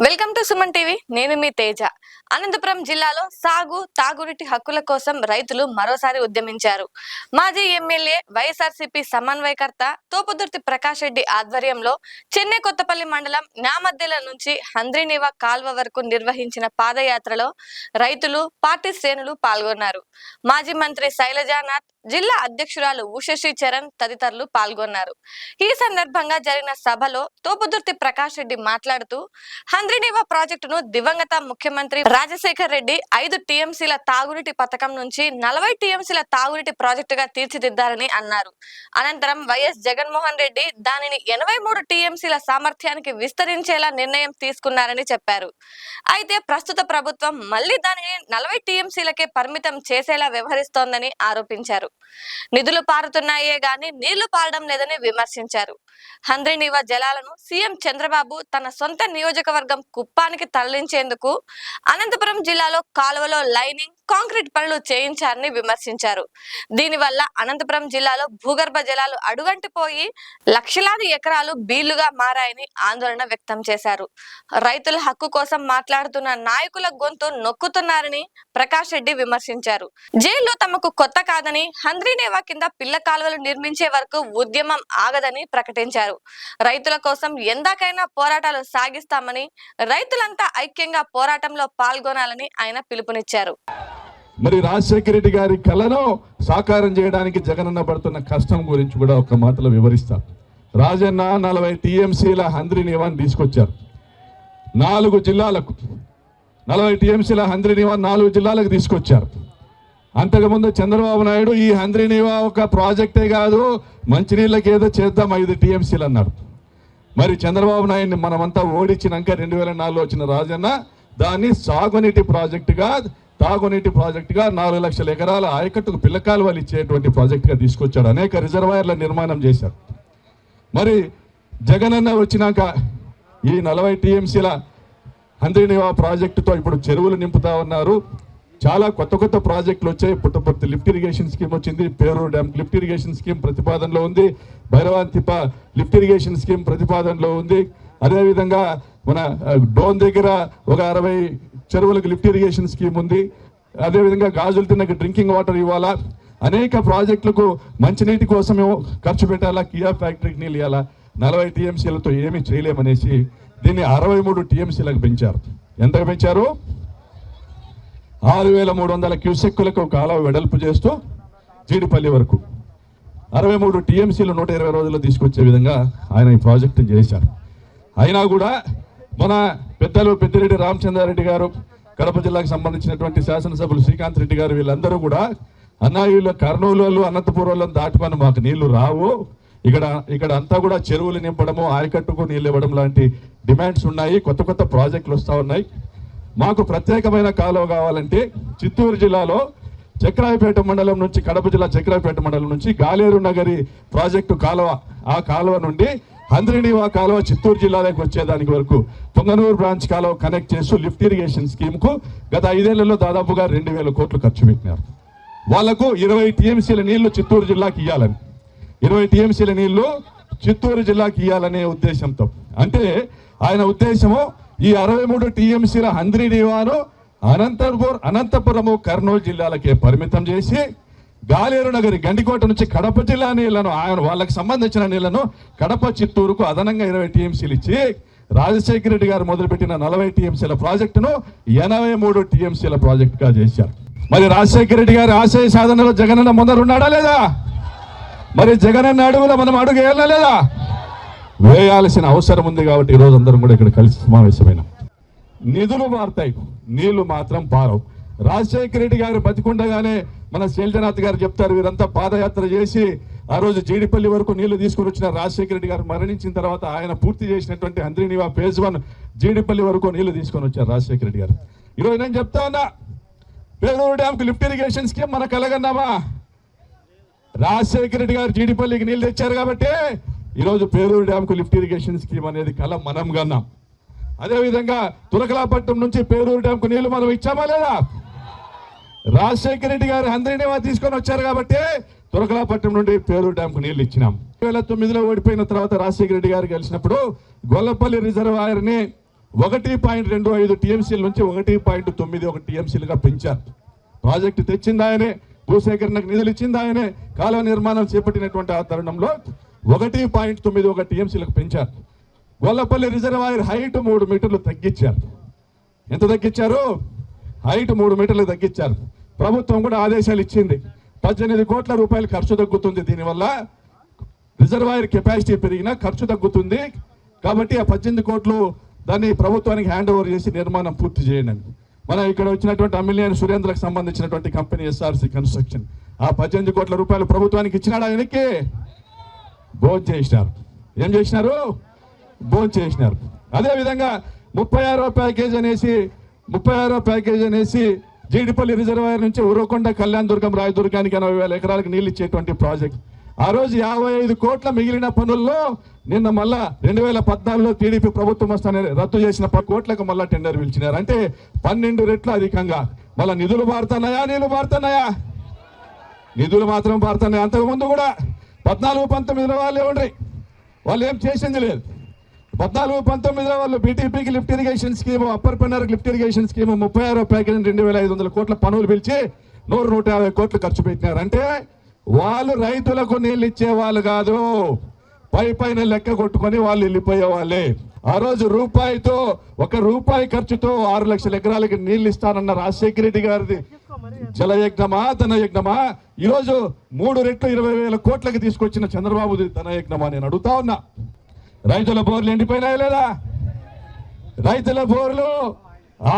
Welcome to Suman TV. నేను మీ తేజ. అనంతపురం జిల్లాలో సాగు తాగునీటి హక్కుల కోసం రైతులు మరోసారి ఉద్యమించారు. మాజీ ఎమ్మెల్యే వైఎస్ఆర్సీపీ సమన్వయకర్త తోపుదుర్తి ప్రకాష్ రెడ్డి ఆధ్వర్యంలో చెన్నై కొత్తపల్లి మండలం న్యామద్దెల నుంచి హంద్రీనివా కాల్వ వరకు నిర్వహించిన పాదయాత్రలో రైతులు, పార్టీ శ్రేణులు పాల్గొన్నారు. మాజీ మంత్రి శైలజానాథ్, జిల్లా అధ్యక్షురాలు ఉషశ్రీ చరణ్ తదితరులు పాల్గొన్నారు. ఈ సందర్భంగా జరిగిన సభలో తోపుదుర్తి ప్రకాష్ రెడ్డి మాట్లాడుతూ హంద్రీనివా ప్రాజెక్టును దివంగత ముఖ్యమంత్రి రాజశేఖర్ రెడ్డి 5 టీఎంసీల తాగునీటి పథకం నుంచి 40 టీఎంసీల తాగునీటి ప్రాజెక్టుగా తీర్చిదిద్దారని అన్నారు. అనంతరం వైఎస్ జగన్మోహన్ రెడ్డి దానిని 83 టీఎంసీల సామర్థ్యానికి విస్తరించేలా నిర్ణయం తీసుకున్నారని చెప్పారు. అయితే ప్రస్తుత ప్రభుత్వం మళ్లీ దానిని 40 టీఎంసీలకే పరిమితం చేసేలా వ్యవహరిస్తోందని ఆరోపించారు. నిధులు పారుతున్నాయే గాని నీళ్లు పారడం లేదని విమర్శించారు. హంద్రీనివా జలాలను సీఎం చంద్రబాబు తన సొంత నియోజకవర్గం కుప్పానికి తరలించేందుకు అనంతపురం జిల్లాలో కాలువలో లైనింగ్, కాంక్రీట్ పనులు చేయించారని విమర్శించారు. దీనివల్ల అనంతపురం జిల్లాలో భూగర్భ జలాలు అడుగంటిపోయి లక్షలాది ఎకరాలు బీళ్లుగా మారాయని ఆందోళన వ్యక్తం చేశారు. రైతుల హక్కు కోసం మాట్లాడుతున్న నాయకుల గొంతు నొక్కుతున్నారని ప్రకాష్ రెడ్డి విమర్శించారు. జైల్లో తమకు కొత్త కాదని, హంద్రీనివా కింద పిల్ల కాలువలు నిర్మించే వరకు ఉద్యమం ఆగదని ప్రకటించారు. రైతుల కోసం ఎందాకైనా పోరాటాలు సాగిస్తామని, రైతులంతా ఐక్యంగా పోరాటంలో పాల్గొనాలని ఆయన పిలుపునిచ్చారు. మరి రాజశేఖర రెడ్డి గారి కలను సాకారం చేయడానికి జగనన్న పడుతున్న కష్టం గురించి కూడా ఒక మాటలో వివరిస్తారు. రాజన్న 40 టీఎంసీల హంద్రీనివాని తీసుకొచ్చారు. 4 జిల్లాలకు 40 టీఎంసీల హంద్రీనివా 4 జిల్లాలకు తీసుకొచ్చారు. అంతకుముందు చంద్రబాబు నాయుడు ఈ హంద్రీనివా ఒక ప్రాజెక్టే కాదు, మంచినీళ్ళకి ఏదో చేద్దాం 5 టీఎంసీలు అన్నాడు. మరి చంద్రబాబు నాయుడిని మనమంతా ఓడించినాక 2004లో వచ్చిన రాజన్న దాన్ని సాగునీటి ప్రాజెక్టుగా, తాగునీటి ప్రాజెక్టుగా 4 లక్షల ఎకరాల ఆయకట్టుకు పిల్లకాలువలు ఇచ్చేటువంటి ప్రాజెక్టుగా తీసుకొచ్చాడు. అనేక రిజర్వాయర్ల నిర్మాణం చేశాడు. మరి జగనన్న వచ్చినాక ఈ 40 టీఎంసీల హంద్రీనివా ప్రాజెక్టుతో ఇప్పుడు చెరువులు నింపుతా ఉన్నారు. చాలా కొత్త ప్రాజెక్టులు వచ్చాయి. పుట్టపర్తి లిఫ్ట్ ఇరిగేషన్ స్కీమ్ వచ్చింది, Peruru dam lift irrigation scheme ప్రతిపాదనలో ఉంది, భైరవాంతిప లిఫ్ట్ ఇరిగేషన్ స్కీమ్ ప్రతిపాదనలో ఉంది. అదేవిధంగా మన డోన్ దగ్గర ఒక 60 చెరువులకు లిఫ్ట్ ఇరిగేషన్ స్కీమ్ ఉంది. అదేవిధంగా గాజులు తిన్నకి డ్రింకింగ్ వాటర్ ఇవ్వాలా, అనేక ప్రాజెక్టులకు మంచినీటి కోసమే ఖర్చు పెట్టాలా, కియా ఫ్యాక్టరీకి నీళ్ళు ఇవ్వాలా. 40 టీఎంసీలతో ఏమీ చేయలేమనేసి దీన్ని 63 టీఎంసీలకు పెంచారు. ఎంతకు పెంచారు? 6300 క్యూసెక్కులకు కాలువ వెడల్పు చేస్తూ జీడిపల్లి వరకు 63 టీఎంసీలు 120 రోజుల్లో తీసుకొచ్చే విధంగా ఆయన ఈ ప్రాజెక్టు చేశారు. అయినా కూడా మన పెద్దలు పెద్దిరెడ్డి రామచంద్రారెడ్డి గారు, కడప జిల్లాకు సంబంధించినటువంటి శాసనసభ్యులు శ్రీకాంత్ రెడ్డి గారు, వీళ్ళందరూ కూడా అన్నాయిలో కర్నూలు అనంతపురంలో దాటుకొని మాకు నీళ్లు రావు, ఇక్కడ అంతా కూడా చెరువులు నింపడము, ఆయకట్టుకు నీళ్ళు ఇవ్వడం లాంటి డిమాండ్స్ ఉన్నాయి. కొత్త ప్రాజెక్టులు వస్తూ ఉన్నాయి. మాకు ప్రత్యేకమైన కాలువ కావాలంటే చిత్తూరు జిల్లాలో చక్రాయపేట మండలం నుంచి, కడప జిల్లా చక్రాయపేట మండలం నుంచి గాలేరు నగరి ప్రాజెక్టు కాలువ, ఆ కాలువ నుండి హంద్రీనివా కాలువ చిత్తూరు జిల్లాలోకి వచ్చేదానికి వరకు పొంగనూరు బ్రాంచ్ కాలువ కనెక్ట్ చేస్తూ లిఫ్ట్ ఇరిగేషన్ స్కీమ్కు గత 5 ఏళ్లలో దాదాపుగా 2000 కోట్లు ఖర్చు పెట్టినారు. వాళ్లకు 20 టీఎంసీల నీళ్లు చిత్తూరు జిల్లాకి ఇవ్వాలని, 20 టీఎంసీల నీళ్లు చిత్తూరు జిల్లాకి ఇవ్వాలనే ఉద్దేశంతో, అంటే ఆయన ఉద్దేశము ఈ 63 టీఎంసీల హంద్రీనివాను అనంతపురము, కర్నూలు జిల్లాలకే పరిమితం చేసి గాలేరు నగరి గండికోట నుంచి కడప జిల్లా నీళ్లను, ఆయన వాళ్ళకి సంబంధించిన నీళ్లను కడప, చిత్తూరుకు అదనంగా 20 టీఎంసీలు ఇచ్చి రాజశేఖర రెడ్డి గారు మొదలుపెట్టిన 40 టీఎంసీల ప్రాజెక్టును 83 టీఎంసీల ప్రాజెక్టుగా చేశారు. మరి రాజశేఖర రెడ్డి గారి ఆశయ సాధనలో జగనన్న ముందరున్నాడా లేదా? మరి జగనన్న అడుగులో మనం అడుగు వేయాలా లేదా? వేయాల్సిన అవసరం ఉంది. కాబట్టి ఈరోజు అందరం కూడా ఇక్కడ కలిసి సమావేశమైన నిధులు మారుతాయి, నీళ్లు మాత్రం పారవు. రాజశేఖర రెడ్డి గారు బతికుండగానే మన శైలజనాథ్ గారు చెప్తారు, వీరంతా పాదయాత్ర చేసి ఆ రోజు జీడిపల్లి వరకు నీళ్లు తీసుకుని వచ్చిన రాజశేఖర రెడ్డి గారు మరణించిన తర్వాత ఆయన పూర్తి చేసినటువంటి హంద్రీనివా ఫేజ్ 1 జీడిపల్లి వరకు నీళ్లు తీసుకొని వచ్చారు రాజశేఖర రెడ్డి గారు. ఈరోజు నేను చెప్తా ఉన్నా, పేరూరు డ్యామ్కి లిఫ్ట్ ఇరిగేషన్ స్కీమ్ మన కలగన్నామా? రాజశేఖర రెడ్డి గారు జీడిపల్లికి నీళ్లు తెచ్చారు కాబట్టి ఈరోజు పేరూరు డ్యామ్కు లిఫ్ట్ ఇరిగేషన్ స్కీమ్ అనేది కల మనం కన్నాం. అదేవిధంగా తురకలాపట్నం నుంచి పేరూరు డ్యామ్కు నీళ్లు మనం ఇచ్చామా లేదా? రాజశేఖర రెడ్డి గారు హంద్రీనివా తీసుకొని వచ్చారు కాబట్టి తురకలాపట్నం నుండి పేరూరు డ్యామ్కు నీళ్లు ఇచ్చినాం. 2009లో ఓడిపోయిన తర్వాత రాజశేఖర రెడ్డి గారు గెలిచినప్పుడు గొల్లపల్లి రిజర్వాయర్ని 1.25 టీఎంసీల నుంచి 1.91 టీఎంసీలుగా పెంచారు. ప్రాజెక్టు తెచ్చింది ఆయనే, భూసేకరణకు నిధులు ఇచ్చింది ఆయనే, కాలువ నిర్మాణం చేపట్టినటువంటి ఆ తరుణంలో 1.91 టీఎంసీలకు పెంచారు. గొల్లపల్లి రిజర్వాయర్ హైట్ 3 మీటర్లు తగ్గించారు. ఎంత తగ్గించారు? హైట్ 3 మీటర్లు తగ్గించారు. ప్రభుత్వం కూడా ఆదేశాలు ఇచ్చింది. 18 కోట్ల రూపాయలు ఖర్చు తగ్గుతుంది. దీనివల్ల రిజర్వాయర్ కెపాసిటీ పెరిగినా ఖర్చు తగ్గుతుంది. కాబట్టి ఆ 18 కోట్లు దాన్ని ప్రభుత్వానికి హ్యాండ్ ఓవర్ చేసి నిర్మాణం పూర్తి చేయండి. మన ఇక్కడ వచ్చినటువంటి అమ్మిలియన్ సురేంద్రకు సంబంధించినటువంటి కంపెనీ ఎస్ఆర్సి కన్స్ట్రక్షన్ ఆ 18 కోట్ల రూపాయలు ప్రభుత్వానికి ఇచ్చినాడు. ఆయనకి భోజనం చేసినారు. ఏం చేసినారు? భోజనం చేసినారు. అదేవిధంగా 36వ ప్యాకేజ్ అనేసి జీడిపల్లి రిజర్వాయర్ నుంచి ఉరవకొండ, కళ్యాణదుర్గం, రాయదుర్గానికి 80,000 ఎకరాలకు నీళ్ళు ఇచ్చేటువంటి ప్రాజెక్ట్. ఆ రోజు 55 కోట్ల మిగిలిన పనుల్లో నిన్న మళ్ళా 2014లో టీడీపీ ప్రభుత్వం వస్తానే రద్దు చేసిన 10 కోట్లకు మళ్ళా టెండర్ పిలిచినారు. అంటే 12 రెట్లు అధికంగా. మళ్ళా నిధులు మారుతున్నాయా? నీళ్లు మారుతున్నాయా? నిధులు మాత్రం మారుతున్నాయి. అంతకుముందు కూడా 14-19లో వాళ్ళు ఇవ్వండి, వాళ్ళు ఏం చేసింది లేదు. 14-19లో వాళ్ళు బీటీపీకి లిఫ్ట్ ఇరిగేషన్ స్కీమ్, అప్పర్ పెన్నర్కి లిఫ్ట్ ఇరిగేషన్ స్కీమ్ 36వ ప్యాకేజ్ 2,500 కోట్ల పనులు పిలిచి 150 కోట్లు ఖర్చు పెట్టినారు. అంటే వాళ్ళు రైతులకు నీళ్ళు ఇచ్చే వాళ్ళు కాదు, పైన లెక్క కొట్టుకొని వాళ్ళు వెళ్ళిపోయే వాళ్ళే. ఆ రోజు ₹1 ఖర్చుతో 6 లక్షల ఎకరాలకి నీళ్ళు ఇస్తానన్న రాజశేఖర రెడ్డి గారిది జలయజ్ఞమా, ధనయజ్ఞమా? ఈరోజు 3 రెట్లు 20,000 కోట్లకి తీసుకొచ్చిన చంద్రబాబుది ధనయజ్ఞమా? నేను అడుగుతా ఉన్నా. రైతుల బోర్లు ఎండిపోయినాయి లేదా? రైతుల బోర్లు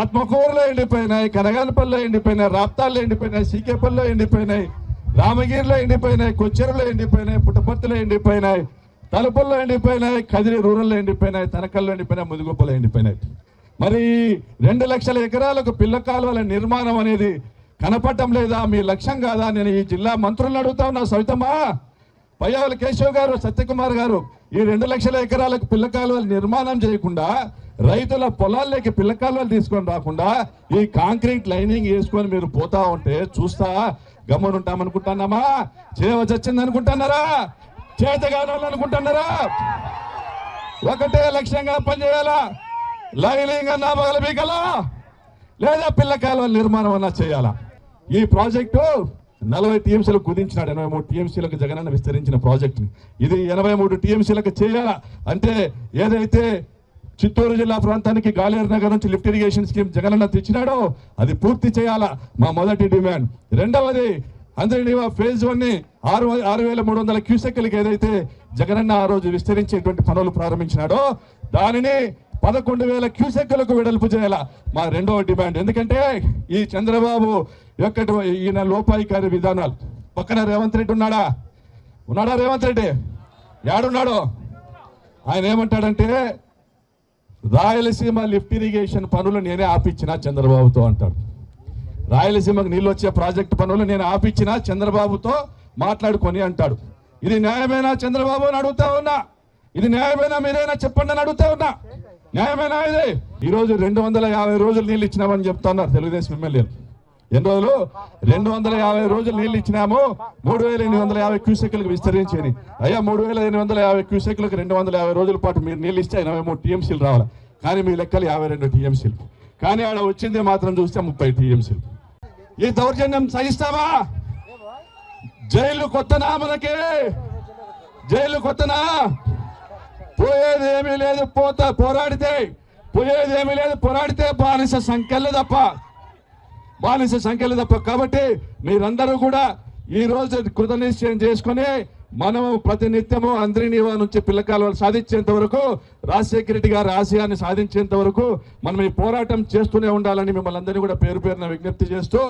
ఆత్మకూరులో ఎండిపోయినాయి, కనగానపల్లిలో ఎండిపోయినాయి, రాప్తాల్లో ఎండిపోయినాయి, సీకేపల్లిలో ఎండిపోయినాయి, రామగిరిలో ఎండిపోయినాయి, కొచ్చెరలో ఎండిపోయినాయి, పుట్టపర్తిలో ఎండిపోయినాయి, తలుపుల్లో ఎండిపోయినాయి, కదిరి రూరల్లో ఎండిపోయినాయి, తనకల్లో ఎండిపోయినాయి, ముదుగొప్పలో ఎండిపోయినాయి. మరి 2 లక్షల ఎకరాలకు పిల్ల కాలువల నిర్మాణం అనేది కనపడటం లేదా? మీ లక్ష్యం కాదా? నేను ఈ జిల్లా మంత్రులను అడుగుతా ఉన్నా. సవితమ్మా, పయ్యావుల కేశవ్ గారు, సత్యకుమార్ గారు, ఈ 2 లక్షల ఎకరాలకు పిల్ల కాలువలు నిర్మాణం చేయకుండా, రైతుల పొలాల్లోకి పిల్ల కాలువలు తీసుకొని రాకుండా ఈ కాంక్రీట్ లైనింగ్ వేసుకొని మీరు పోతా ఉంటే చూస్తా గమ్మునుంటామనుకుంటున్నామా? చేయవచ్చింది అనుకుంటున్నారా? చేతగానాలు అనుకుంటున్నారా? ఒకటే లక్ష్యంగా పనిచేయాలా? లైనింగ్ అన్నా పగలబీకలా, లేదా పిల్ల కాలువల నిర్మాణం అన్నా చేయాలా? ఈ ప్రాజెక్టు 40 టీఎంసీలకు కుదించినాడు. 83 టీఎంసీలకు జగనన్న విస్తరించిన ప్రాజెక్టుని ఇది 83 టీఎంసీలకు చేయాలా? అంటే ఏదైతే చిత్తూరు జిల్లా ప్రాంతానికి గాలేరు నగర్ నుంచి లిఫ్ట్ ఇరిగేషన్ స్కీమ్ జగనన్న తెచ్చినాడో అది పూర్తి చేయాలా, మా మొదటి డిమాండ్. రెండవది, అందరినీ ఫేజ్ 1 6,300 క్యూసెక్లకి ఏదైతే జగనన్న ఆ రోజు విస్తరించేటువంటి పనులు ప్రారంభించినాడో దానిని 11,000 క్యూసెక్లకు వెడల్పు చేయాలా, మా రెండవ డిమాండ్. ఎందుకంటే ఈ చంద్రబాబు యొక్క ఈయన లోపాయికారి విధానాలు. పక్కన రేవంత్ రెడ్డి ఉన్నాడా? రేవంత్ రెడ్డి యాడున్నాడో? ఆయన ఏమంటాడంటే రాయలసీమ లిఫ్ట్ ఇరిగేషన్ పనులు నేనే ఆపిచ్చినా చంద్రబాబుతో అంటాడు. రాయలసీమకు నీళ్ళు వచ్చే ప్రాజెక్టు పనులు నేను ఆపిచ్చినా చంద్రబాబుతో మాట్లాడుకొని అంటాడు. ఇది న్యాయమేనా చంద్రబాబు అని అడుగుతా ఉన్నా. ఇది న్యాయమేనా? మీరైనా చెప్పండి అని అడుగుతా ఉన్నా. న్యాయమేనా ఇది? ఈరోజు 250 రోజులు నీళ్ళు ఇచ్చినామని చెప్తా ఉన్నారు తెలుగుదేశం ఎమ్మెల్యేలు. ఎన్ని రోజులు? 250 రోజులు నీళ్ళు ఇచ్చినాము. 3,850 క్యూసెక్లకు విస్తరించేది. అయ్యా, 3,850 క్యూసెక్లకు 250 రోజుల పాటు మీరు నీళ్ళు ఇస్తే 83 టీఎంసీలు రావాలి. కానీ మీ లెక్కలు 52 టీఎంసీలు. కానీ ఆడ వచ్చింది మాత్రం చూస్తే 30 టీఎంసీలు. ఈ దౌర్జన్యం సహిస్తామా? జైలు కొత్తనా? మనకి జైలు కొత్తనా? పోయేది ఏమీ లేదు. పోయేది ఏమీ లేదు. పోరాడితే బానిస సంఖ్యలు తప్ప. కాబట్టి మీరందరూ కూడా ఈ రోజు కృతనిశ్చయం చేసుకుని మనం ప్రతినిత్యము అందరినీ నుంచి పిల్లకాలు సాధించేంత వరకు, రాజశేఖర రెడ్డి గారి ఆశయాన్ని సాధించేంత వరకు మనం ఈ పోరాటం చేస్తూనే ఉండాలని మిమ్మల్ని అందరినీ కూడా పేరు పేరున విజ్ఞప్తి చేస్తూ